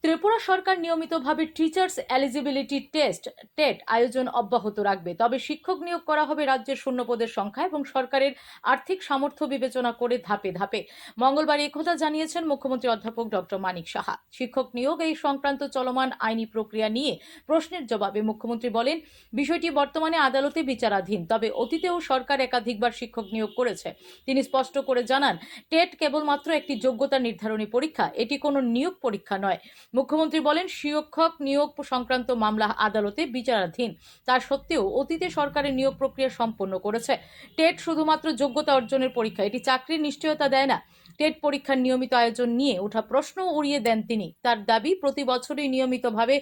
ত্রিপুরা সরকার নিয়মিতভাবে teachers eligibility test TET আয়োজন অব্যাহত রাখবে। তবে শিক্ষক নিয়োগ করা হবে রাজ্যের শূন্যপদের সংখ্যা এবং সরকারের আর্থিক সামর্থ্য বিবেচনা করে ধাপে ধাপে। মঙ্গলবার একথা জানিয়েছেন মুখ্যমন্ত্রী অধ্যাপক ডক্টর মানিক সাহা। শিক্ষক নিয়োগ এই সংক্রান্ত চলমান আইনি প্রক্রিয়া নিয়ে প্রশ্নের জবাবে মুখ্যমন্ত্রী বলেন, বিষয়টি বর্তমানে আদালতে বিচারাধীন, তবে অতীতেও সরকার একাধিকবার শিক্ষক নিয়োগ করেছে। তিনি স্পষ্ট করে জানান, টেট কেবলমাত্র একটি যোগ্যতা নির্ধারণী পরীক্ষা, এটি কোনো নিয়োগ পরীক্ষা নয়। মুখ্যমন্ত্রী বলেন, শিক্ষক নিয়োগ সংক্রান্ত মামলা আদালতে বিচারাধীন। তা সত্ত্বেও অতীতে সরকারের নিয়োগ প্রক্রিয়া সম্পন্ন করেছে। টেট শুধুমাত্র যোগ্যতা অর্জনের পরীক্ষা, এটি চাকরির নিশ্চয়তা দেয় না। টেট পরীক্ষার নিয়মিত আয়োজন নিয়ে ওঠা প্রশ্ন উড়িয়ে দেন তিনি। তার দাবি, প্রতি বছরই নিয়মিতভাবে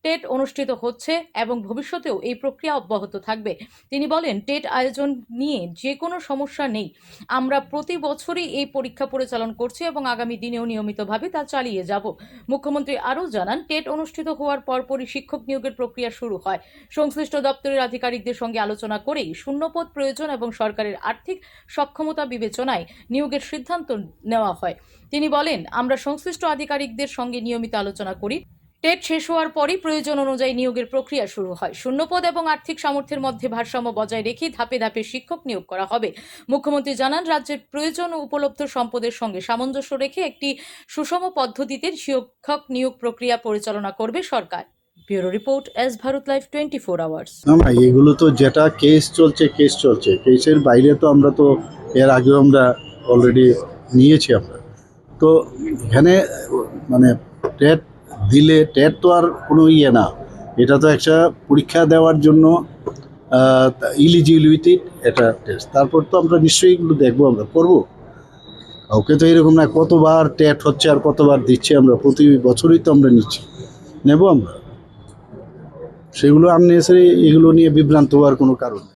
টেট অনুষ্ঠিত হচ্ছে এবং ভবিষ্যতেও এই প্রক্রিয়া অব্যাহত থাকবে। তিনি বলেন, টেট আয়োজন নিয়ে যে কোনো সমস্যা নেই। আমরা প্রতি বছরই এই পরীক্ষা পরিচালনা করছি এবং আগামী দিনেও নিয়মিতভাবে তা চালিয়ে যাব। মুখ্যমন্ত্রী আরও জানান, টেট অনুষ্ঠিত হওয়ার পরপরই শিক্ষক নিয়োগের প্রক্রিয়া শুরু হয়। সংশ্লিষ্ট দপ্তরের আধিকারিকদের সঙ্গে আলোচনা করেই শূন্যপদ প্রয়োজন এবং সরকারের আর্থিক সক্ষমতা বিবেচনায় নিয়োগের সিদ্ধান্ত নেওয়া হয়। তিনি বলেন, আমরা সংশ্লিষ্ট আধিকারিকদের সঙ্গে নিয়মিত আলোচনা করি। টেট শেষ হওয়ার পরই প্রয়োজন অনুযায়ী নিয়োগের প্রক্রিয়া শুরু হয়। শূন্যপদ এবং আর্থিক সামর্থ্যের মধ্যে ভারসাম্য বজায় রেখে ধাপে ধাপে শিক্ষক নিয়োগ করা হবে। মুখ্যমন্ত্রী জানান, রাজ্যের প্রয়োজন ও উপলব্ধ সম্পদের সঙ্গে সামঞ্জস্য রেখে একটি সুষম পদ্ধতিতে শিক্ষক নিয়োগ প্রক্রিয়া পরিচালনা করবে সরকার। ব্যুরো রিপোর্ট, এস ভারত লাইভ 24 আওয়ার্স। না, এগুলো তো যেটা কেস চলছে কেসের বাইরে তো আমরা তো এর আগেও আমরা অলরেডি নিয়েছি আমরা তো এখানে মানে টেট দিলে টেট তো আর কোনো না, এটা তো একটা পরীক্ষা দেওয়ার জন্য ইলিজিবিলিটি এটা টেস্ট। তারপর তো আমরা নিশ্চয়ই এগুলো দেখবো, আমরা করবো। কাউকে তো এরকম না কতবার টেট হচ্ছে আর কতবার দিচ্ছি, আমরা প্রতি বছরই তো আমরা নেব আমরা। সেগুলো আননেসারি, এগুলো নিয়ে বিভ্রান্ত হওয়ার কোনো কারণ নেই।